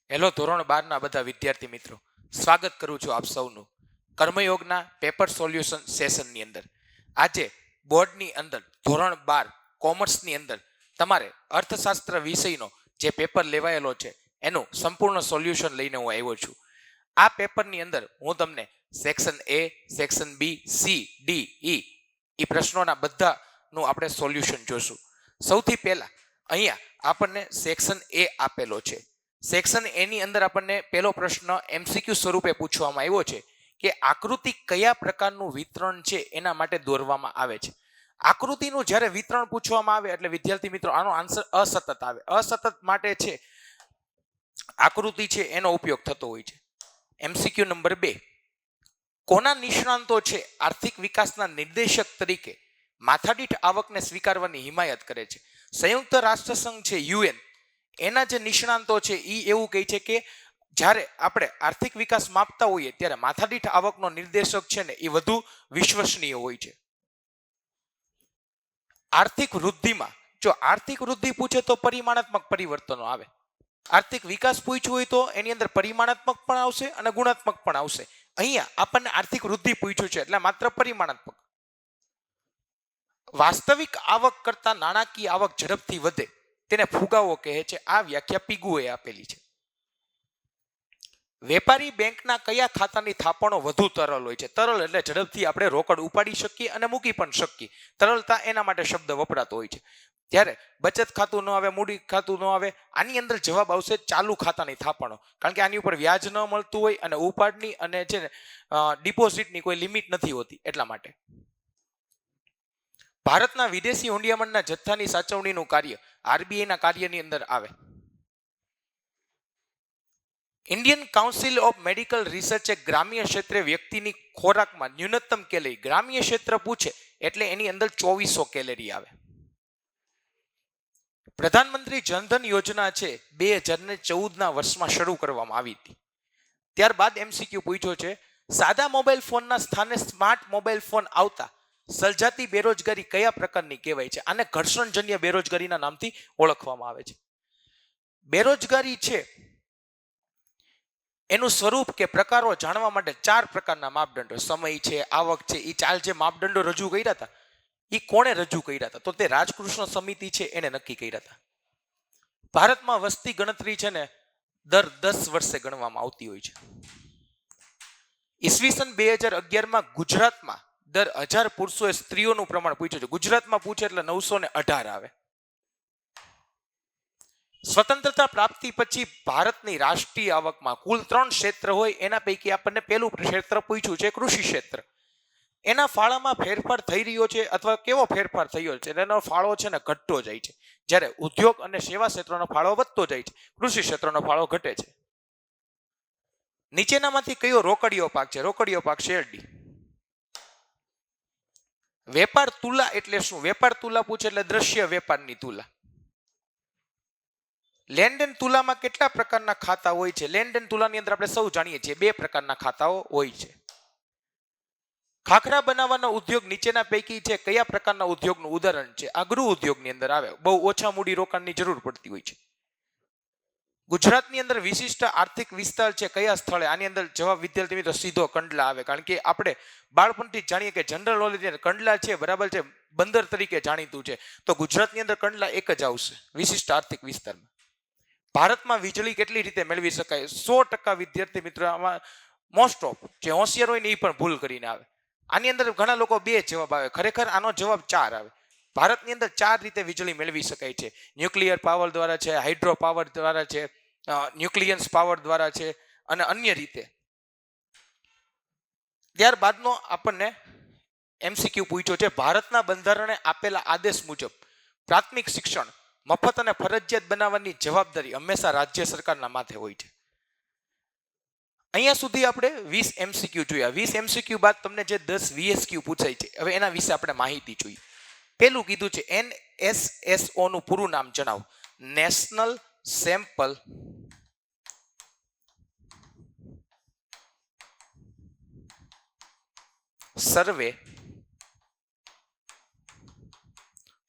Hello ધોરણ 12ના બધા વિદ્યાર્થી મિત્રો, સ્વાગત કરું છું આપ સૌનું કર્મયોગના પેપર સોલ્યુશન સેશનની અંદર. આજે બોર્ડની અંદર ધોરણ 12 કોમર્સની અંદર તમારે અર્થશાસ્ત્ર વિષયનો જે પેપર લેવાયેલો છે એનું સંપૂર્ણ સોલ્યુશન લઈને હું આવ્યો છું. આ પેપરની અંદર હું તમને section A, section B, C, D, E એ પ્રશ્નોના બધાનું આપણે સોલ્યુશન જોશું. સૌથી પહેલા અહીંયા આપણને સેક્શન એ આપેલો છે. સેક્શન એ ની અંદર આપણને પહેલો પ્રશ્ન એમસીક્યુ સ્વરૂપે પૂછવામાં આવ્યો છે કે આકૃતિ કયા પ્રકારનું વિતરણ છે એના માટે દોરવામાં આવે છે. આકૃતિનું જ્યારે વિતરણ પૂછવામાં આવે એટલે વિદ્યાર્થી મિત્રો આનો આન્સર અસતત આવે. અસતત માટે છે આકૃતિ છે એનો ઉપયોગ થતો હોય છે. એમસીક્યુ નંબર 2, કોના નિષ્ણાંતો છે આર્થિક વિકાસના નિર્દેશક તરીકે માથાદીઠ આવકને સ્વીકારવાની હિમાયત કરે છે? સંયુક્ત રાષ્ટ્રસંઘ છે યુએન, એના જે નિષ્ણાંતો છે એ એવું કહે છે કે જ્યારે આપણે આર્થિક વિકાસ માપતા હોઈએ ત્યારે માથાદીઠ આવકનો નિર્દેશક છે ને એ વધુ વિશ્વસનીય હોય છે. આર્થિક વૃદ્ધિમાં જો આર્થિક વૃદ્ધિ પૂછે તો પરિમાણાત્મક પરિવર્તનો આવે. આર્થિક વિકાસ પૂછ્યું હોય તો એની અંદર પરિમાણાત્મક પણ આવશે અને ગુણાત્મક પણ આવશે. અહીંયા આપણને આર્થિક વૃદ્ધિ પૂછ્યું છે એટલે માત્ર પરિમાણાત્મક. વાસ્તવિક આવક કરતા નાણાકીય આવક ઝડપથી વધે તેને ફુગાવો કહે છે. આ વ્યાખ્યા પીગુએ આપેલી છે. વેપારી બેંકના કયા ખાતાની થાપણો વધુ તરલ હોય છે? તરલ એટલે ઝડપથી આપણે રોકડ ઉપાડી શકીએ અને મૂકી પણ શકીએ. તરલતા એના માટે શબ્દ વપરાતો હોય છે. ત્યારે બચત ખાતું ન આવે, મૂડી ખાતું ન આવે, આની અંદર જવાબ આવશે ચાલુ ખાતાની થાપણો. કારણ કે આની ઉપર વ્યાજ ન મળતું હોય અને ઉપાડની અને છે ને ડિપોઝિટની કોઈ લિમિટ નથી હોતી એટલા માટે. ભારતના વિદેશી હુંડિયામણના જથ્થાની સાચવણીનું કાર્ય આરબીઆઈના કાર્યની અંદર આવે. ઇન્ડિયન કાઉન્સિલ ઓફ મેડિકલ રિસર્ચે ગ્રામ્ય ક્ષેત્રે વ્યક્તિની ખોરાકમાં ન્યૂનતમ કેલરી, ગ્રામ્ય ક્ષેત્ર પૂછે એટલે એની અંદર 2400 કેલરી આવે. પ્રધાનમંત્રી જનધન યોજના છે 2014ના વર્ષમાં શરૂ કરવામાં આવી હતી. ત્યારબાદ એમસીક્યુ પૂછ્યો છે સાદા મોબાઈલ ફોનના સ્થાને સ્માર્ટ મોબાઈલ ફોન આવતા સર્જાતી બેરોજગારી કયા પ્રકારની કહેવાય છે? આને ઘર્ષણજન્ય બેરોજગારીના નામથી ઓળખવામાં આવે છે. બેરોજગારી છે એનું સ્વરૂપ કે પ્રકારો જાણવા માટે 4 પ્રકારના માપદંડો, સમય છે, આવક છે, એ 4 જે માપદંડો રજૂ કર્યા હતા એ કોણે રજૂ કર્યા હતા? તો તે રાજકૃષ્ણ સમિતિ છે એને નક્કી કર્યા હતા. ભારતમાં વસ્તી ગણતરી છે ને દર 10 વર્ષે ગણવામાં આવતી હોય છે. ઈસવીસન 2011માં ગુજરાતમાં દર 1000 પુરુષોએ સ્ત્રીઓનું પ્રમાણ પૂછ્યું છે. ગુજરાતમાં પૂછે એટલે 918 આવે. સ્વતંત્રતા પ્રાપ્તિ પછી ભારતની રાષ્ટ્રીય આવકમાં કુલ 3 ક્ષેત્ર હોય એના પૈકી આપણને પહેલું ક્ષેત્ર પૂછ્યું છે કૃષિ ક્ષેત્ર. એના ફાળામાં ફેરફાર થઈ રહ્યો છે અથવા કેવો ફેરફાર થયો છે? એનો ફાળો છે ને ઘટતો જાય છે. જ્યારે ઉદ્યોગ અને સેવા ક્ષેત્રનો ફાળો વધતો જાય છે, કૃષિ ક્ષેત્રનો ફાળો ઘટે છે. નીચેનામાંથી કયો રોકડીયો પાક છે? રોકડીયો પાક શેરડી. વેપાર તુલા એટલે શું? વેપાર તુલા પૂછે એટલે દ્રશ્ય વેપારની તુલા. લેનદેન તુલામાં કેટલા પ્રકારના ખાતા હોય છે? લેનદેન તુલાની અંદર આપણે સૌ જાણીએ છીએ 2 પ્રકારના ખાતાઓ હોય છે. ખાખરા બનાવવાનો ઉદ્યોગ નીચેના પૈકી છે કયા પ્રકારના ઉદ્યોગનું ઉદાહરણ છે? આ ગૃહ ઉદ્યોગની અંદર આવે. બહુ ઓછા મૂડી રોકાણની જરૂર પડતી હોય છે. ગુજરાતની અંદર વિશિષ્ટ આર્થિક વિસ્તાર છે કયા સ્થળે? આની અંદર જવાબ વિદ્યાર્થી મિત્રો સીધો કંડલા આવે. કારણ કે આપણે બાળપણથી જ જાણીએ કે જનરલ નોલેજ કંડલા છે બરાબર છે બંદર તરીકે જાણીતું છે. તો ગુજરાતની અંદર કંડલા એક જ આવશે વિશિષ્ટ આર્થિક વિસ્તારમાં. ભારતમાં વીજળી કેટલી રીતે મેળવી શકાય? 100% વિદ્યાર્થી મિત્રો આમાં મોસ્ટ ઓફ જે હોશિયાર હોય ને એ પણ ભૂલ કરીને આવે. આની અંદર ઘણા લોકો 2 જવાબ આવે, ખરેખર આનો જવાબ 4 આવે. ભારતની અંદર 4 રીતે વીજળી મેળવી શકાય છે. ન્યુક્લિયર પાવર દ્વારા છે, હાઇડ્રો પાવર દ્વારા છે, ન્યુક્લિયન્સ પાવર દ્વારા છે અને અન્ય રીતે. ત્યારબાદનો આપણને એમસીક્યુ પૂછ્યો છે ભારતના બંધારણે આપેલા આદેશ મુજબ પ્રાથમિક શિક્ષણ મફત અને ફરજિયાત બનાવવાની જવાબદારી હંમેશા રાજ્ય સરકારના માથે હોય છે. અહીંયા સુધી આપણે 20 એમસીક્યુ જોયા. 20 એમસીક્યુ બાદ તમને જે 10 વીએસક્યુ પૂછાય છે હવે એના વિશે આપણે માહિતી જોઈએ. પેલું કીધું છે એનએસએસઓ નું પૂરું નામ જણાવો. નેશનલ સેમ્પલ સર્વે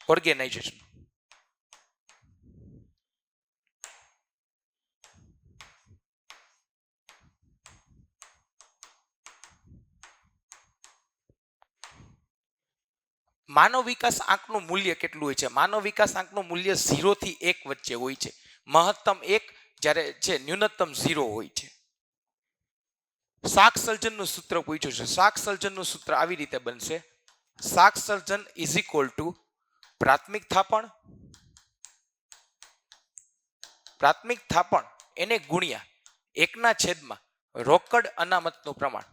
ઓર્ગેનાઇઝેશન. માનવ વિકાસ આંકનું મૂલ્ય કેટલું હોય છે? માનવ વિકાસ આંકનું મૂલ્ય 0 થી 1 વચ્ચે હોય છે. મહત્તમ 1 જ્યારે છે ન્યૂનતમ 0 હોય છે. શાક સર્જનનું સૂત્ર પૂછ્યું છે. શાક સર્જનનું સૂત્ર આવી રીતે બનશે: શાક સર્જન ઇઝ ઇક્વલ ટુ પ્રાથમિક થાપણ એને ગુણ્યા 1/, રોકડ અનામતનું પ્રમાણ.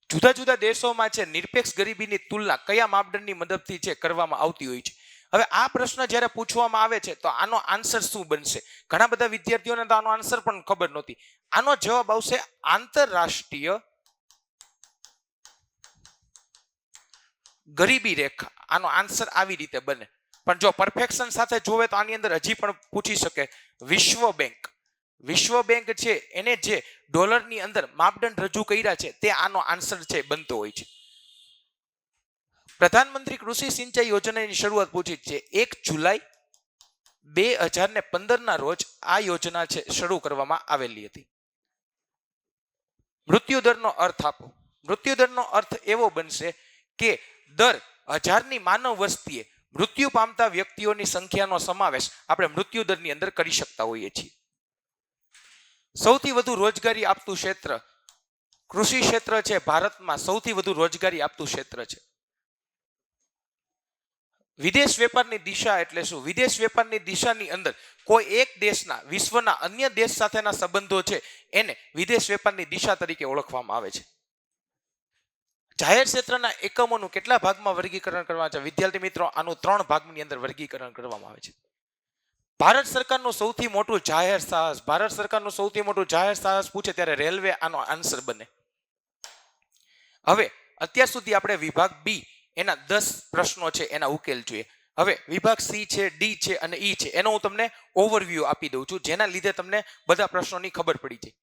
જુદા જુદા દેશોમાં છે નિરપેક્ષ ગરીબીની તુલના કયા માપદંડની મદદથી છે કરવામાં આવતી હોય છે? હવે આ પ્રશ્ન જ્યારે પૂછવામાં આવે છે તો આનો આન્સર શું બનશે? ઘણા બધા વિદ્યાર્થીઓને તો આનો આન્સર પણ ખબર નહોતી. આનો જવાબ આવશે આંતરરાષ્ટ્રીય ગરીબી રેખા. આનો આન્સર આવી રીતે બને. પણ જો પરફેક્શન સાથે જોવે તો આની અંદર હજી પણ પૂછી શકે વિશ્વ બેંક છે એને જે ડોલરની અંદર માપદંડ રજૂ કર્યા છે તે આનો આન્સર છે બનતો હોય છે. પ્રધાનમંત્રી કૃષિ સિંચાઈ યોજનાની શરૂઆત પૂછી છે 1 જુલાઈ 2015 ના રોજ આ યોજના છે શરૂ કરવામાં આવેલી હતી. મૃત્યુદરનો અર્થ આપો. મૃત્યુદરનો અર્થ એવો બનશે કે દર 1000ની માનવ વસ્તીએ મૃત્યુ પામતા વ્યક્તિઓની સંખ્યાનો સમાવેશ આપણે મૃત્યુદરની અંદર કરી શકતા હોઈએ છીએ. સૌથી વધુ રોજગારી આપતું ક્ષેત્ર કૃષિ ક્ષેત્ર છે. ભારતમાં સૌથી વધુ રોજગારી આપતું ક્ષેત્ર છે. વિદેશ વેપારની દિશા એટલે શું? વિદેશ વેપારની દિશાની અંદર કોઈ એક દેશના વિશ્વના અન્ય દેશ સાથેના સંબંધો છે એને વિદેશ વેપારની દિશા તરીકે ઓળખવામાં આવે છે. જાહેર ક્ષેત્રના એકમોનું કેટલા ભાગમાં વર્ગીકરણ કરવામાં આવે છે? વિદ્યાર્થી મિત્રો, આનું 3 ભાગની અંદર વર્ગીકરણ કરવામાં આવે છે. ભારત સરકારનું સૌથી મોટું જાહેર સાહસ પૂછે ત્યારે રેલવે આનો આન્સર બને. હવે અત્યાર સુધી આપણે વિભાગ બી એના 10 પ્રશ્નો છે એના ઉકેલ જોઈએ. હવે વિભાગ સી છે, ડી છે અને ઈ છે એનો હું તમને ઓવરવ્યૂ આપી દઉં છું, જેના લીધે તમને બધા પ્રશ્નોની ખબર પડી જાય.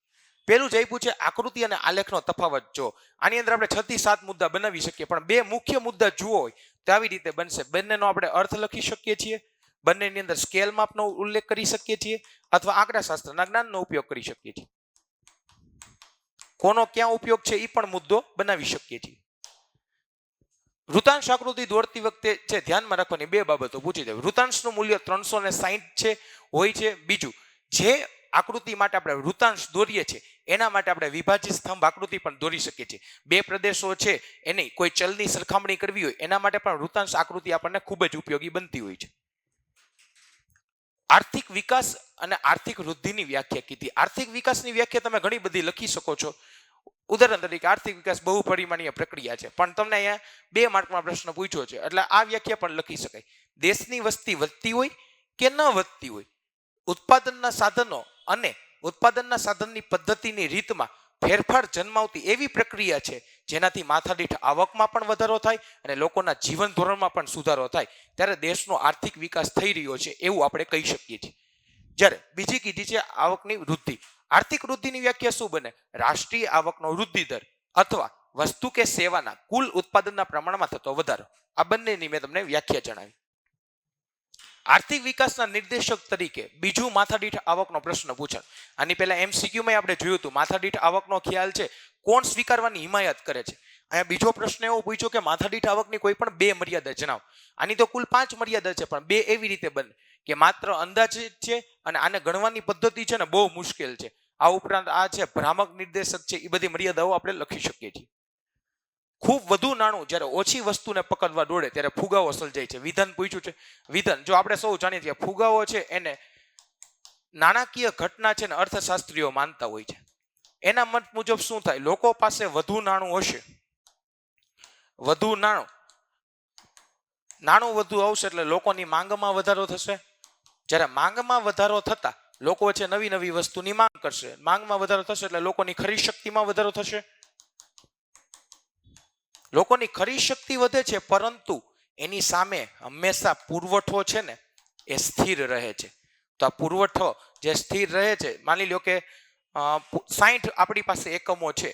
પેલું જ આપ્યું છે આકૃતિ અને આલેખનો તફાવત જો. આની અંદર આપણે 6 થી 7 મુદ્દા બનાવી શકીએ, પણ 2 મુખ્ય મુદ્દા જુઓ હોય તો આવી રીતે બનશે. બંનેનો આપણે અર્થ લખી શકીએ છીએ, બંનેની અંદર સ્કેલ માપનો ઉલ્લેખ કરી શકીએ છીએ અથવા આંકડાશાસ્ત્રના જ્ઞાનનો ઉપયોગ કરી શકીએ છીએ. કોનો ક્યાં ઉપયોગ છે એ પણ મુદ્દો બનાવી શકીએ છીએ. વૃતાંશ આકૃતિ દોરતી વખતે છે ધ્યાનમાં રાખવાની 2 બાબતો પૂછી છે. વૃતાંશનું મૂલ્ય 360 છે હોય છે. બીજું, જે આકૃતિ માટે આપણે વૃતાંશ દોરીએ છીએ એના માટે આપણે વિભાજિત સ્તંભ આકૃતિ પણ દોરી શકીએ છીએ. 2 પ્રદેશો છે એની કોઈ ચલની સરખામણી કરવી હોય એના માટે પણ વૃતાંશ આકૃતિ આપણને ખૂબ જ ઉપયોગી બનતી હોય છે. આર્થિક વિકાસ અને આર્થિક વૃદ્ધિની વ્યાખ્યા કીધી. આર્થિક વિકાસની વ્યાખ્યા તમે ઘણી બધી લખી શકો છો. ઉદાહરણ તરીકે આર્થિક વિકાસ બહુપરિમાણીય પ્રક્રિયા છે, પણ તમને અહીંયા 2 માર્કમાં પ્રશ્ન પૂછ્યો છે એટલે આ વ્યાખ્યા પણ લખી શકાય. દેશની વસ્તી વધતી હોય કે ન વધતી હોય, ઉત્પાદનના સાધનો અને ઉત્પાદનના સાધનની પદ્ધતિની રીતમાં ફેરફાર જન્માવતી એવી પ્રક્રિયા છે જેનાથી માથાદીઠ આવકમાં પણ વધારો થાય અને લોકોના જીવન ધોરણમાં પણ સુધારો થાય, ત્યારે દેશનો આર્થિક વિકાસ થઈ રહ્યો છે એવું આપણે કહી શકીએ છીએ. જ્યારે બીજી કીધી છે આવકની વૃદ્ધિ. આર્થિક વૃદ્ધિની વ્યાખ્યા શું બને? રાષ્ટ્રીય આવકનો વૃદ્ધિ દર અથવા વસ્તુ કે સેવાના કુલ ઉત્પાદનના પ્રમાણમાં થતો વધારો. આ બંનેની મેં તમને વ્યાખ્યા જણાવી. આર્થિક વિકાસના નિર્દેશક તરીકે બીજું માથાદીઠ આવકનો પ્રશ્ન પૂછાય. આની પહેલા એમસીક્યુમાં આપણે જોયું હતું માથાદીઠ આવકનો ખ્યાલ છે કોણ સ્વીકારવાની હિમાયત કરે છે. અહીંયા બીજો પ્રશ્ન એવો પૂછ્યો કે માથાદીઠ આવકની કોઈ પણ 2 મર્યાદા જણાવો. આની તો કુલ 5 મર્યાદા છે, પણ 2 એવી રીતે બને કે માત્ર અંદાજિત છે અને આને ગણવાની પદ્ધતિ છે ને બહુ મુશ્કેલ છે. આ ઉપરાંત આ છે ભ્રામક નિર્દેશક છે, એ બધી મર્યાદાઓ આપણે લખી શકીએ છીએ. ખૂબ વધુ નાણું જ્યારે ઓછી વસ્તુને પકડવા દોડે ત્યારે ફુગાવો સર્જાય છે. વિધાન પૂછ્યું છે. વિધાન જો આપણે સૌ જાણીએ છીએ ફુગાવો છે એને નાણાકીય ઘટના છે ને અર્થશાસ્ત્રીઓ માનતા હોય છે. એના મત મુજબ શું થાય? લોકો પાસે વધુ નાણું હશે, નાણું વધુ આવશે એટલે લોકોની માંગમાં વધારો થશે. જ્યારે માંગમાં વધારો થતા લોકો છે નવી નવી વસ્તુની માંગ કરશે. માંગમાં વધારો થશે એટલે લોકોની ખરીદ શક્તિમાં વધારો થશે. લોકોની ખરીદ શક્તિ વધે છે, પરંતુ એની સામે હંમેશા પુરવઠો છે ને એ સ્થિર રહે છે. તો આ પુરવઠો જે સ્થિર રહે છે, માની લો કે 60 આપણી પાસે એકમો છે,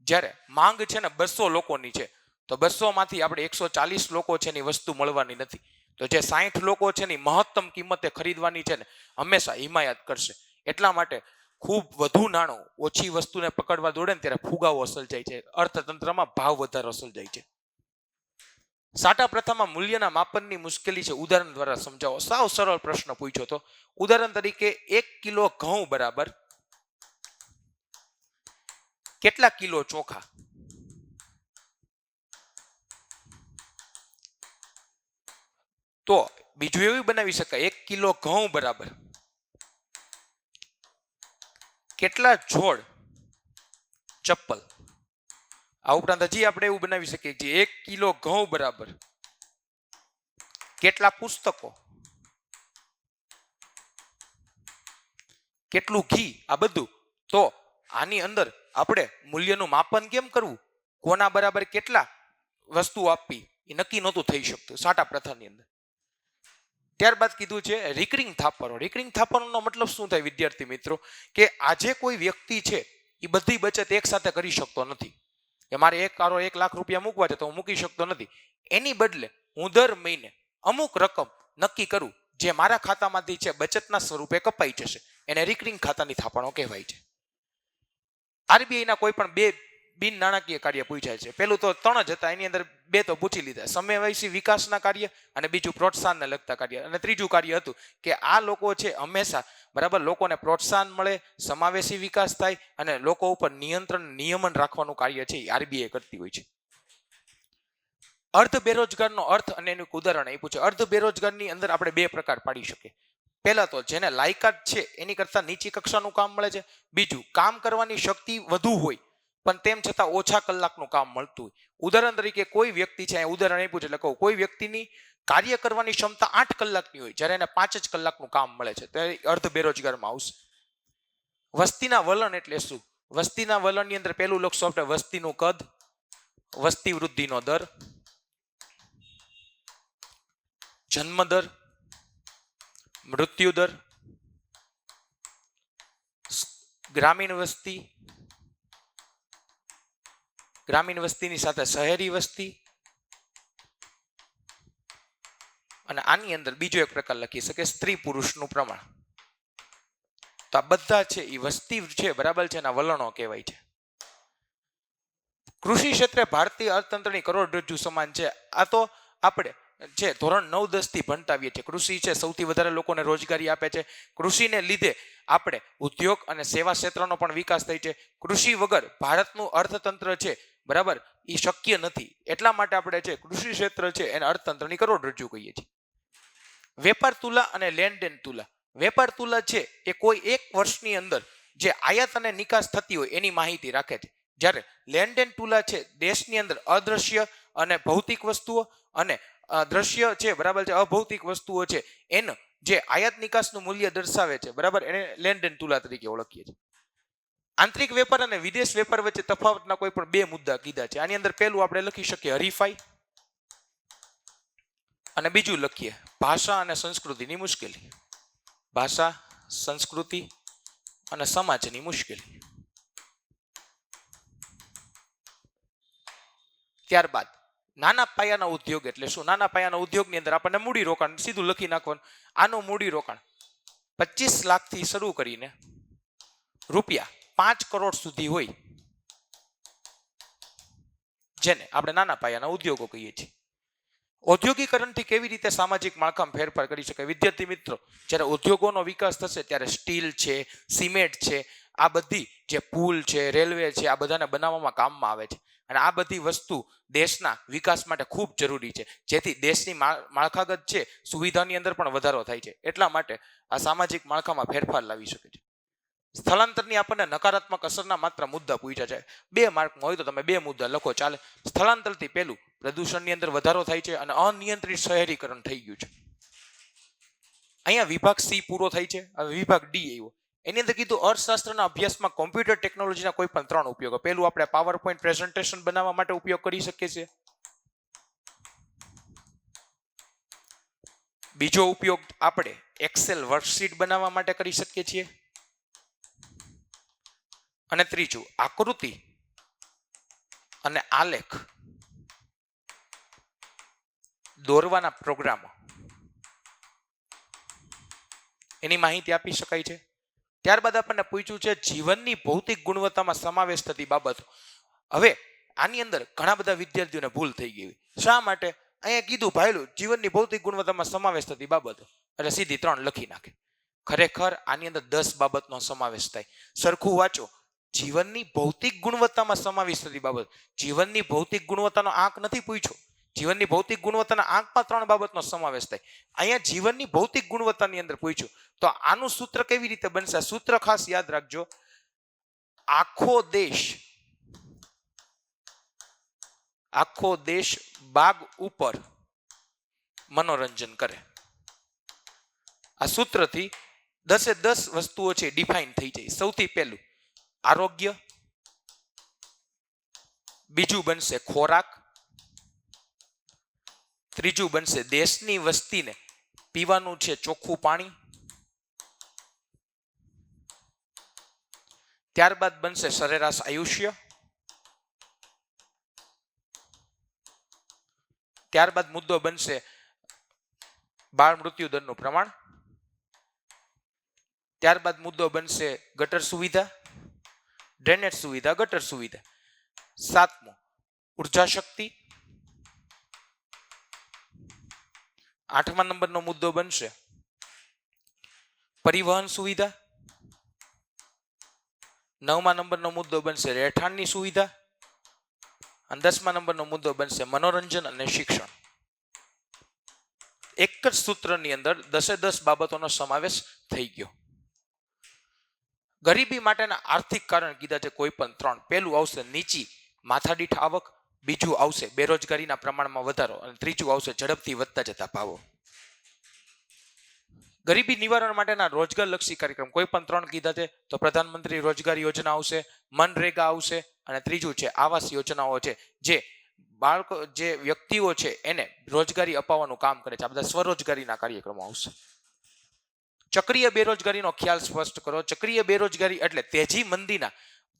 જ્યારે માંગ છે ને 200 લોકોની છે, તો 200 માંથી આપણે 140 લોકો છે એની વસ્તુ મળવાની નથી. તો જે 60 લોકો છે એની મહત્તમ કિંમતે ખરીદવાની છે ને હંમેશા હિમાયત કરશે. એટલા માટે ખૂબ વધુ નાણું ઓછી વસ્તુને પકડવા દોડે ને ત્યારે ફુગાવો સર્જાય છે, અર્થતંત્રમાં ભાવ વધારો સર્જાય છે. સાટા પ્રથામાં મૂલ્યના માપનની મુશ્કેલી છે, ઉદાહરણ દ્વારા સમજાવો. સાવ સરળ પ્રશ્ન પૂછ્યો તો ઉદાહરણ તરીકે 1 કિલો ઘઉં બરાબર કેટલા કિલો ચોખા? તો બીજું એવું બનાવી શકાય, 1 કિલો ઘઉં બરાબર કેટલા જોડ ચપ્પલ. આ ઉપરાંત હજી આપણે એવું બનાવી શકીએ કે 1 કિલો ઘઉં બરાબર કેટલા પુસ્તકો, કેટલું ઘી, આ બધું. તો આની અંદર આપણે મૂલ્યનું માપન કેમ કરવું, કોના બરાબર કેટલા વસ્તુ આપવી, એ નક્કી નહોતું થઈ શકતું સાટા પ્રથાની અંદર. ત્યારબાદ કીધું છે રિકરિંગ થાપણો. રિકરિંગ થાપણોનો મતલબ શું થાય વિદ્યાર્થી મિત્રો, કે આજે કોઈ વ્યક્તિ છે એ બધી બચત એક સાથે કરી શકતો નથી, કે મારે એક કારો 1 લાખ રૂપિયા મૂકવા છે તો હું મૂકી શકતો નથી. એની બદલે હું દર મહિને અમુક રકમ નક્કી કરું જે મારા ખાતામાંથી છે બચતના સ્વરૂપે કપાઈ જશે, એને રિકરિંગ ખાતાની થાપણો કહેવાય છે. આરબીઆઈના કોઈ પણ 2 બિન નાણાકીય કાર્ય પૂછાય છે. પહેલું તો 3 જ હતા, એની અંદર 2 તો પૂછી લીધા, સમાવેશી વિકાસના કાર્ય અને બીજું પ્રોત્સાહનને લગતા કાર્ય. અને ત્રીજું કાર્ય હતું કે આ લોકો છે હંમેશા બરાબર લોકોને પ્રોત્સાહન મળે, સમાવેશી વિકાસ થાય અને લોકો ઉપર નિયંત્રણ નિયમન રાખવાનું કાર્ય છે એ આરબીઆઈ કરતી હોય છે. અર્ધ બેરોજગારનો અર્થ અને એનું ઉદાહરણ આપ્યું છે. અર્ધ બેરોજગારની અંદર આપણે 2 પ્રકાર પાડી શકીએ. પહેલા તો જેને લાયકાત છે એની કરતા નીચી કક્ષાનું કામ મળે છે. બીજું કામ કરવાની શક્તિ વધુ હોય પણ તેમ છતાં ઓછા કલાકનું કામ મળતું હોય. ઉદાહરણ તરીકે કોઈ વ્યક્તિ છે, ઉદાહરણ આપ્યું છે એટલે કહું, કોઈ વ્યક્તિની કાર્ય કરવાની ક્ષમતા 8 કલાકની હોય જ્યારે એને 5 જ કલાકનું કામ મળે છે, તો એ અર્ધ બેરોજગારમાં આવશે. વસ્તીના વલણ એટલે શું? વસ્તીના વલણની અંદર પહેલું લખશો આપણે વસ્તીનું કદ, વસ્તી વૃદ્ધિનો દર, જન્મ દર, મૃત્યુ દર, ગ્રામીણ વસ્તી, ગ્રામીણ વસ્તીની સાથે શહેરી વસ્તી, અને આની અંદર બીજો એક પ્રકાર લખી શકે સ્ત્રી પુરુષનું પ્રમાણ. તો આ બધા છે એ વસ્તી છે બરાબર છે, એના વલણો કહેવાય છે. કૃષિ ક્ષેત્રે ભારતીય અર્થતંત્રની કરોડરજ્જુ સમાન છે. આ તો આપણે છે ધોરણ 9-10 થી ભણતાવીએ છીએ. કૃષિ છે સૌથી વધારે લોકોને રોજગારી આપે છે. કૃષિને લીધે આપણે ઉદ્યોગ અને સેવા ક્ષેત્રનો પણ વિકાસ થાય છે. કૃષિ વગર ભારતનું અર્થતંત્ર છે બરાબર એ શક્ય નથી. એટલા માટે આપણે છે કૃષિ ક્ષેત્ર છે એને અર્થતંત્રની કરોડરજ્જુ કહીએ છીએ. વેપાર તુલા અને લેણદેણ તુલા. વેપાર તુલા છે એ કોઈ એક વર્ષની અંદર જે આયાત અને નિકાસ થતી હોય એની માહિતી રાખે છે, જ્યારે લેણદેણ તુલા છે દેશની અંદર અદ્રશ્ય અને ભૌતિક વસ્તુઓ અને દ્રશ્ય છે બરાબર છે અભૌતિક વસ્તુઓ છે એનું જે આયાત નિકાસનું મૂલ્ય દર્શાવે છે બરાબર, એને લેણદેણ તુલા તરીકે ઓળખીએ છીએ. આંતરિક વેપાર અને વિદેશ વેપાર વચ્ચે તફાવતના કોઈ પણ 2 મુદ્દા કીધા છે. આની અંદર પહેલું આપણે લખી શકીએ હરીફાઈ, અને બીજું લખીએ ભાષા અને સંસ્કૃતિની મુશ્કેલી. ભાષા, સંસ્કૃતિ અને સમાજની મુશ્કેલી. ત્યારબાદ નાના પાયાના ઉદ્યોગ એટલે શું? નાના પાયાના ઉદ્યોગની અંદર આપણને મૂડી રોકાણ સીધું લખી નાખવાનું. આનું મૂડી રોકાણ 25 લાખથી શરૂ કરીને રૂપિયા 5 કરોડ સુધી હોય, જેને આપણે નાના પાયાના ઉદ્યોગો કહીએ છીએ. ઔદ્યોગિકરણથી કેવી રીતે સામાજિક માળખામાં ફેરફાર કરી શકાય? વિદ્યાર્થી મિત્રો, જ્યારે ઉદ્યોગોનો વિકાસ થશે ત્યારે સ્ટીલ છે, સિમેન્ટ છે, આ બધી જે પુલ છે, રેલવે છે, આ બધાને બનાવવામાં કામમાં આવે છે. અને આ બધી વસ્તુ દેશના વિકાસ માટે ખૂબ જરૂરી છે, જેથી દેશની માળખાગત છે સુવિધાની અંદર પણ વધારો થાય છે. એટલા માટે આ સામાજિક માળખામાં ફેરફાર લાવી શકે છે. સ્થળાંતરની આપણને નકારાત્મક અસરના માત્ર મુદ્દા પૂછ્યા છે. 2 માર્કમાં હોય તો તમે 2 મુદ્દા લખો ચાલે. સ્થળાંતરથી પહેલું પ્રદૂષણની અંદર વધારો થાય છે અને અનિયંત્રિત શહેરીકરણ થઈ ગયું છે. અહીંયા વિભાગ સી પૂરો થાય છે. હવે વિભાગ ડી આવ્યો. એની અંદર કીધું અર્થશાસ્ત્રના અભ્યાસમાં કોમ્પ્યુટર ટેકનોલોજીના કોઈ પણ 3 ઉપયોગો. પહેલું આપણે પાવર પોઈન્ટ પ્રેઝન્ટેશન બનાવવા માટે ઉપયોગ કરી શકીએ છીએ. બીજો ઉપયોગ આપણે એક્સેલ વર્કશીટ બનાવવા માટે કરી શકીએ છીએ. અને ત્રીજું આકૃતિ અને આલેખ દોરવાના પ્રોગ્રામો એની માહિતી આપી શકાય છે. ત્યારબાદ આપણને પૂછ્યું છે જીવનની ભૌતિક ગુણવત્તામાં સમાવેશ થતી બાબતો. હવે આની અંદર ઘણા બધા વિદ્યાર્થીઓને ભૂલ થઈ ગઈ. શા માટે? અહીંયા કીધું ભાઈલું જીવનની ભૌતિક ગુણવત્તામાં સમાવેશ થતી બાબતો એટલે સીધી 3 લખી નાખે. ખરેખર આની અંદર 10 બાબતનો સમાવેશ થાય. સરખું વાંચો. જીવનની ભૌતિક ગુણવત્તામાં સમાવેશ થતી બાબત. જીવનની ભૌતિક ગુણવત્તાનો આંક નથી પૂછ્યો. જીવનની ભૌતિક ગુણવત્તાના આંકમાં 3 બાબતનો સમાવેશ થાય. અહીંયા જીવનની ભૌતિક ગુણવત્તાની અંદર પૂછ્યું તો આનું સૂત્ર કેવી રીતે બનશે? સૂત્ર ખાસ યાદ રાખજો. આખો દેશ બાગ ઉપર મનોરંજન કરે. આ સૂત્રથી 10 વસ્તુઓ છે ડિફાઇન થઈ જાય. સૌથી પહેલું આરોગ્ય, બીજું બનશે ખોરાક, ત્રીજું બનશે દેશની વસ્તીને પીવાનું છે ચોખ્ખું પાણી, ત્યારબાદ બનશે સરેરાશ આયુષ્ય, ત્યારબાદ મુદ્દો બનશે બાળ મૃત્યુ દરનું પ્રમાણ, ત્યારબાદ મુદ્દો બનશે ગટર સુવિધા, ડ્રેનેજ સુવિધા, ગટર સુવિધા. 7મો ઉર્જા શક્તિ. 8મા નંબરનો મુદ્દો બનશે પરિવહન સુવિધા. 9મા નંબરનો મુદ્દો બનશે રહેઠાણની સુવિધા અને 10મા નંબરનો મુદ્દો બનશે મનોરંજન અને શિક્ષણ. એક જ સૂત્રની અંદર 10 બાબતોનો સમાવેશ થઈ ગયો. ગરીબી માટેના આર્થિક કારણ કીધા છે કોઈ પણ 3. પહેલું આવશે નીચી માથાદીઠ આવક, બીજું આવશે બેરોજગારીના પ્રમાણમાં વધારો અને ત્રીજું આવશે ઝડપથી વધતા જતા ભાવો. ગરીબી નિવારણ માટેના રોજગારલક્ષી કાર્યક્રમ કોઈ પણ 3 કીધા છે તો પ્રધાનમંત્રી રોજગાર યોજના આવશે, મનરેગા આવશે અને ત્રીજું છે આવાસ યોજનાઓ છે જે બાળકો જે વ્યક્તિઓ છે એને રોજગારી અપાવવાનું કામ કરે છે. આ બધા સ્વરોજગારીના કાર્યક્રમો આવશે. ચક્રીય બેરોજગારીનો ખ્યાલ સ્પષ્ટ કરો. ચક્રીય બેરોજગારી એટલે તેજી મંદીના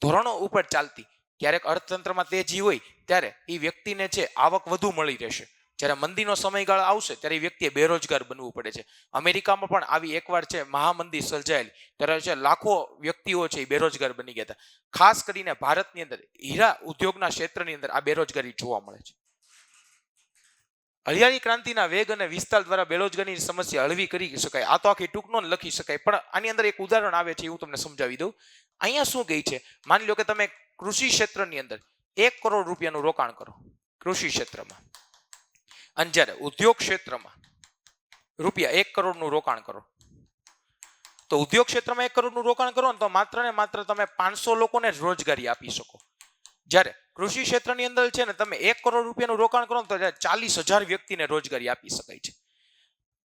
ધોરણો ઉપર ચાલતી. ક્યારેક અર્થતંત્રમાં તેજી હોય ત્યારે એ વ્યક્તિને છે આવક વધુ મળી રહેશે. જ્યારે મંદીનો સમયગાળો આવશે ત્યારે એ વ્યક્તિએ બેરોજગાર બનવું પડે છે. અમેરિકામાં પણ આવી એકવાર છે મહામંદી સર્જાયેલી ત્યારે છે લાખો વ્યક્તિઓ છે એ બેરોજગાર બની ગયા હતા. ખાસ કરીને ભારતની અંદર હીરા ઉદ્યોગના ક્ષેત્રની અંદર આ બેરોજગારી જોવા મળે છે. હરિયાળી ક્રાંતિના વેગ અને વિસ્તાર દ્વારા બેરોજગારીની સમસ્યા હળવી કરી શકાય. આ તો આખી ટૂંકનો લખી શકાય પણ આની અંદર એક ઉદાહરણ આવે છે હું તમને સમજાવી દઉં. અહીંયા શું કહે છે? માની લો કે તમે કૃષિ ક્ષેત્રની અંદર 1 કરોડ રૂપિયાનું રોકાણ કરો કૃષિ ક્ષેત્રમાં, અને જ્યારે ઉદ્યોગ ક્ષેત્રમાં રૂપિયા 1 કરોડનું રોકાણ કરો તો ઉદ્યોગ ક્ષેત્રમાં 1 કરોડનું રોકાણ કરો ને તો માત્ર ને માત્ર તમે 500 લોકોને જ રોજગારી આપી શકો. જ્યારે કૃષિ ક્ષેત્રની અંદર છે ને તમે 1 કરોડ રૂપિયાનું રોકાણ કરો તો 40,000 વ્યક્તિને રોજગારી આપી શકાય છે.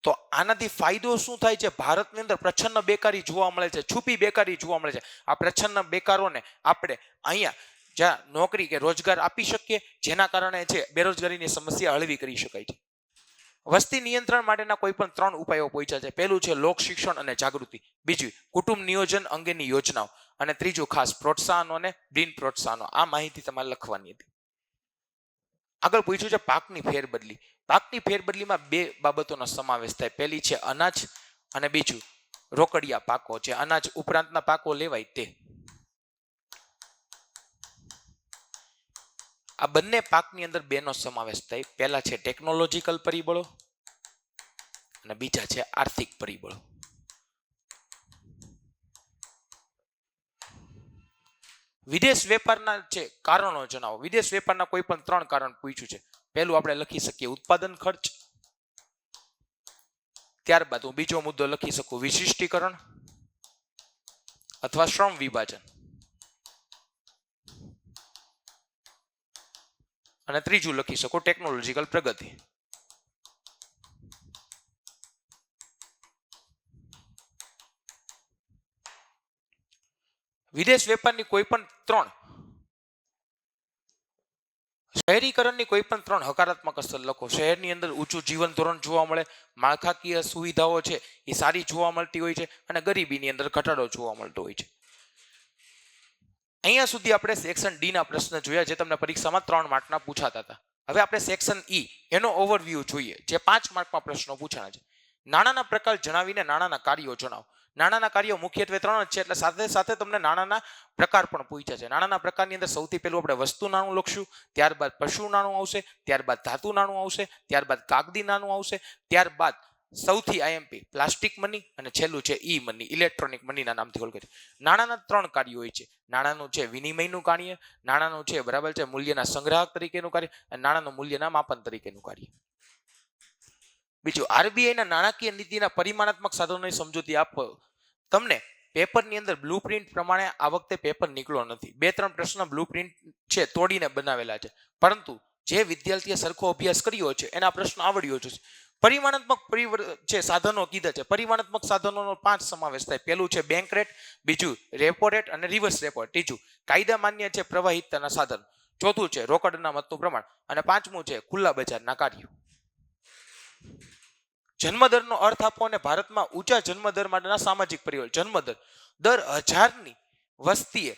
તો આનાથી ફાયદો શું થાય છે? ભારતની અંદર પ્રચ્છન્ન બેકારી જોવા મળે છે, છુપી બેકારી જોવા મળે છે. આ પ્રચ્છન્ન બેકારોને આપણે અહીંયા જ્યાં નોકરી કે રોજગાર આપી શકીએ જેના કારણે છે બેરોજગારીની સમસ્યા હળવી કરી શકાય છે. વસ્તી નિયંત્રણ માટેના કોઈ પણ 3 ઉપાયો પૂછ્યા છે. પહેલું છે લોક શિક્ષણ અને જાગૃતિ, બીજું કુટુંબ નિયોજન અંગેની યોજનાઓ અને ત્રીજું ખાસ પ્રોત્સાહનો અને બિન પ્રોત્સાહનો. આ માહિતી તમારે લખવાની હતી. આગળ પૂછ્યું છે પાકની ફેરબદલી. પાકની ફેરબદલીમાં 2 બાબતોનો સમાવેશ થાય. પહેલી છે અનાજ અને બીજું રોકડિયા પાકો છે. અનાજ ઉપરાંતના પાકો લેવાય તે. આ બંને પાકની અંદર 2 નો સમાવેશ થાય. પહેલા છે ટેકનોલોજીકલ પરિબળો અને બીજા છે આર્થિક પરિબળો. વિદેશ વેપારના છે કારણો જણાવો. વિદેશ વેપારના કોઈ પણ 3 કારણ પૂછ્યું છે. પહેલું આપણે લખી શકીએ ઉત્પાદન ખર્ચ, ત્યારબાદ હું બીજો મુદ્દો લખી શકું વિશિષ્ટીકરણ અથવા શ્રમ વિભાજન, અને ત્રીજું લખી શકું ટેકનોલોજીકલ પ્રગતિ. વિદેશ વેપારની કોઈ પણ 3 શહેરીકરણની કોઈ પણ 3 હકારાત્મક અસર લખો. શહેરની અંદર ઊંચું જીવન ધોરણ જોવા મળે, માળખાકીય સુવિધાઓ છે એ સારી જોવા મળતી હોય છે અને ગરીબીની અંદર ઘટાડો જોવા મળતો હોય છે. અહીંયા સુધી આપણે સેક્શન ડી ના પ્રશ્ન જોયા જે તમને પરીક્ષામાં 3 માર્કના પૂછાતા હતા. હવે આપણે સેક્શન ઈ એનો ઓવરવ્યૂ જોઈએ જે 5 માર્કમાં પ્રશ્નો પૂછાણા છે. નાણાંના પ્રકાર જણાવીને નાણાંના કાર્યો જણાવો. નાણાના કાર્યો મુખ્યત્વે 3 જ છે, એટલે સાથે સાથે તમને નાણાના પ્રકાર પણ પૂછ્યા છે. નાણાના પ્રકારની અંદર સૌથી પહેલું આપણે વસ્તુ નાણું લખશું, ત્યારબાદ પશુ નાણું આવશે, ત્યારબાદ ધાતુ નાણું આવશે, ત્યારબાદ કાગદી નાણું આવશે, ત્યારબાદ સૌથી આઈએમપી પ્લાસ્ટિક મની અને છેલ્લું છે ઈ મની, ઇલેક્ટ્રોનિક મનીના નામથી ઓળખાય છે. નાણાના 3 કાર્યો હોય છે. નાણાનું છે વિનિમયનું કાર્ય, નાણાનું છે બરાબર છે મૂલ્યના સંગ્રાહક તરીકેનું કાર્ય અને નાણાનું મૂલ્યના માપન તરીકેનું કાર્ય. બીજું, આરબીઆઈના નાણાકીય નીતિના પરિમાણાત્મક સાધનોની સમજૂતી આપો. તમને પેપરની અંદર બ્લુપ્રિન્ટ પ્રમાણે આ વખતે પેપર નીકળ્યો નથી. 2-3 પ્રશ્ન બ્લુપ્રિન્ટ છે તોડીને બનાવેલા છે, પરંતુ જે વિદ્યાર્થીએ સરખો અભ્યાસ કર્યો છે એના પ્રશ્ન આવડ્યો છે. પરિમાણાત્મક છે સાધનો કીધા છે. પરિમાણાત્મક સાધનોનો 5 સમાવેશ થાય. પહેલું છે બેંક રેટ, બીજું રેપો રેટ અને રિવર્સ રેપો, ત્રીજું કાયદા માન્ય છે પ્રવાહિતતાના સાધન, ચોથું છે રોકડના મતનું પ્રમાણ અને પાંચમું છે ખુલ્લા બજારના કાર્યો. જન્મદરનો અર્થ આપો અને ભારતમાં ઊંચા જન્મદર માટેના સામાજિક પરિબળ. જન્મદર દર 1000ની વસ્તીએ,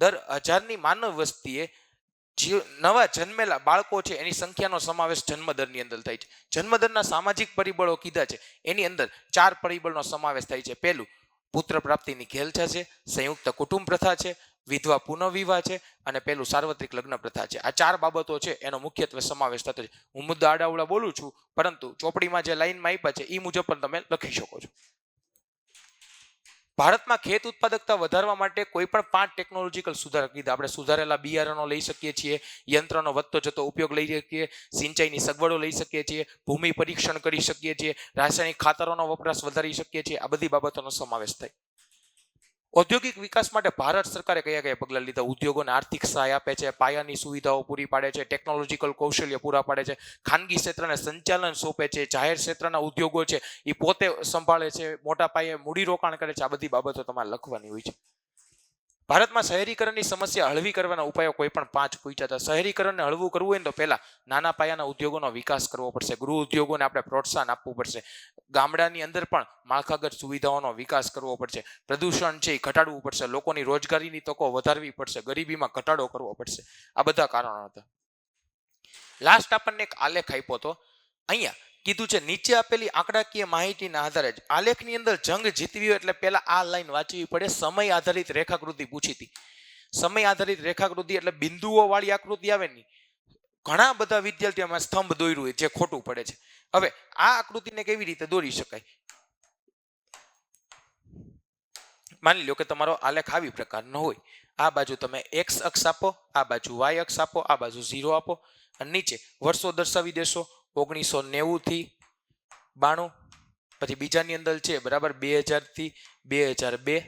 દર 1000ની માનવ વસ્તીએ નવા જન્મેલા બાળકો છે એની સંખ્યાનો સમાવેશ જન્મદરની અંદર થાય છે. જન્મદરના સામાજિક પરિબળો કીધા છે, એની અંદર 4 પરિબળનો સમાવેશ થાય છે. પહેલું પુત્ર પ્રાપ્તિની ઘેલછા છે, સંયુક્ત કુટુંબ પ્રથા છે, વિધવા પુનઃવિવાહ છે અને પેલું સાર્વત્રિક લગ્ન પ્રથા છે. આ 4 બાબતો છે એનો મુખ્યત્વે સમાવેશ થતો છે. હું મુદ્દા આડાવડા બોલું છું, પરંતુ ચોપડીમાં જે લાઈનમાં આપ્યા છે એ મુજબ પણ તમે લખી શકો છો. ભારતમાં ખેત ઉત્પાદકતા વધારવા માટે કોઈ પણ 5 ટેકનોલોજીકલ સુધારા કીધા. આપણે સુધારેલા બિયારણો લઈ શકીએ છીએ, યંત્રનો વધતો જતો ઉપયોગ લઈ શકીએ, સિંચાઈની સગવડો લઈ શકીએ છીએ, ભૂમિ પરીક્ષણ કરી શકીએ છીએ, રાસાયણિક ખાતરોનો વપરાશ વધારી શકીએ છીએ. આ બધી બાબતોનો સમાવેશ થાય. ઔદ્યોગિક વિકાસ માટે ભારત સરકારે કયા કયા પગલાં લીધા? ઉદ્યોગોને આર્થિક સહાય આપે છે, પાયાની સુવિધાઓ પૂરી પાડે છે, ટેકનોલોજીકલ કૌશલ્ય પૂરા પાડે છે, ખાનગી ક્ષેત્રને સંચાલન સોંપે છે, જાહેર ક્ષેત્રના ઉદ્યોગો છે એ પોતે સંભાળે છે, મોટા પાયે મૂડીરોકાણ કરે છે. આ બધી બાબતો તમારે લખવાની હોય છે. ભારતમાં શહેરીકરણની સમસ્યા હળવી કરવાના ઉપાયો કોઈ પણ 5 પૂછ્યા હતા. શહેરીકરણને હળવું કરવું હોય ને તો પહેલા નાના પાયાના ઉદ્યોગોનો વિકાસ કરવો પડશે, ગૃહ ઉદ્યોગોને આપણે પ્રોત્સાહન આપવું પડશે, ગામડાની અંદર પણ માળખાગત સુવિધાઓનો વિકાસ કરવો પડશે, પ્રદૂષણ છે એ ઘટાડવું પડશે, લોકોની રોજગારીની તકો વધારવી પડશે, ગરીબીમાં ઘટાડો કરવો પડશે. આ બધા કારણો હતા. લાસ્ટ આપણને એક આલેખ આપ્યો હતો. અહીંયા કીધું છે નીચે આપેલી આંકડાકીય માહિતીના આધારે જ આલેખની અંદર જંગ જીતવી એટલે પહેલા આ લાઈન વાંચવી પડે. સમય આધારિત રેખાકૃતિ પૂછી હતી. સમય આધારિત રેખાકૃતિ એટલે બિંદુઓ વાળી આકૃતિ આવે ને, ઘણા બધા વિદ્યાર્થીઓમાં સ્તંભ દોર્યું હોય જે ખોટું પડે છે. હવે આ આકૃતિને કેવી રીતે દોરી શકાય? માની લો કે તમારો આલેખ આવી પ્રકારનો હોય. આ બાજુ તમે x અક્ષ આપો, આ બાજુ y અક્ષ આપો, આ બાજુ 0 આપો અને નીચે વર્ષો દર્શાવી દેશો. 1990 થી 92, પછી બીજાની અંદર છે બરાબર 2000 થી 2002,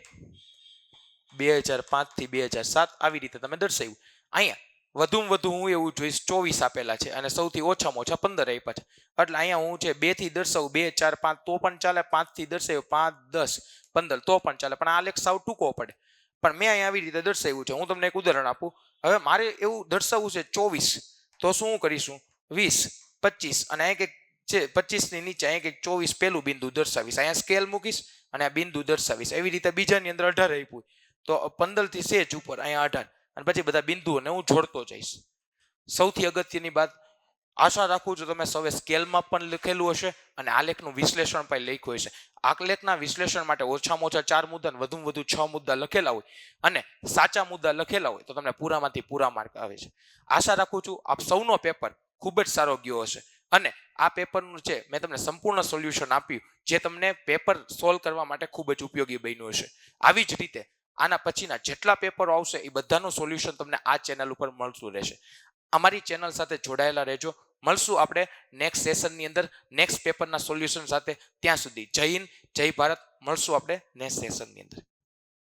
2005 થી 2007, આવી રીતે તમે દર્શાવ્યું. અહીંયા વધુમાં વધુ હું એવું જોઈશ 24 આપેલા છે અને સૌથી ઓછામાં ઓછા 15 આપ્યા છે. એટલે અહીંયા હું છે 2 થી દર્શાવું 2, 4, 5 તો પણ ચાલે, 5 થી દર્શાવ્યું 5, 10, 15 તો પણ ચાલે, પણ આ આલેખ સાવ ટૂંકો પડે. પણ મેં અહીંયા આવી રીતે દર્શાવ્યું છે. હું તમને એક ઉદાહરણ આપું. હવે મારે એવું દર્શાવવું છે 24, તો શું કરીશું? 20, 25 અને અહીંયા કંઈક છે 25 ની નીચે અહીંયા કંઈક 24 પેલું બિંદુ દર્શાવીશ, અહીંયા સ્કેલ મૂકીશ અને આ બિંદુ દર્શાવીશ. એવી રીતે બીજાની અંદર 18 આપ્યું તો 15 થી સેજ ઉપર અહીંયા 18 અને પછી બધા બિંદુઓને હું જોડતો જઈશ. સૌથી અગત્યની વાત, આશા રાખું છું તમે સૌએ સ્કેલમાં પણ લખેલું હશે અને આલેખનું વિશ્લેષણ પણ લખ્યું હશે. આલેખના વિશ્લેષણ માટે ઓછામાં ઓછા 4 મુદ્દા, વધુમાં વધુ 6 મુદ્દા લખેલા હોય અને સાચા મુદ્દા લખેલા હોય તો તમને પૂરામાંથી પૂરા માર્ક આવે છે. આશા રાખું છું આપ સૌનો પેપર ખૂબ જ સારો ગયો હશે અને આ પેપરનું છે મેં તમને સંપૂર્ણ સોલ્યુશન આપ્યું જે તમને પેપર સોલ્વ કરવા માટે ખૂબ જ ઉપયોગી બન્યું હશે. આવી જ રીતે આના પછીના જેટલા પેપરો આવશે એ બધાનું સોલ્યુશન તમને આ ચેનલ ઉપર મળતું રહેશે. અમારી ચેનલ સાથે જોડાયેલા રહેજો. મળશું આપણે નેક્સ્ટ સેશનની અંદર નેક્સ્ટ પેપરના સોલ્યુશન સાથે. ત્યાં સુધી જય હિન્દ, જય ભારત. મળશું આપણે નેક્સ્ટ સેશનની અંદર.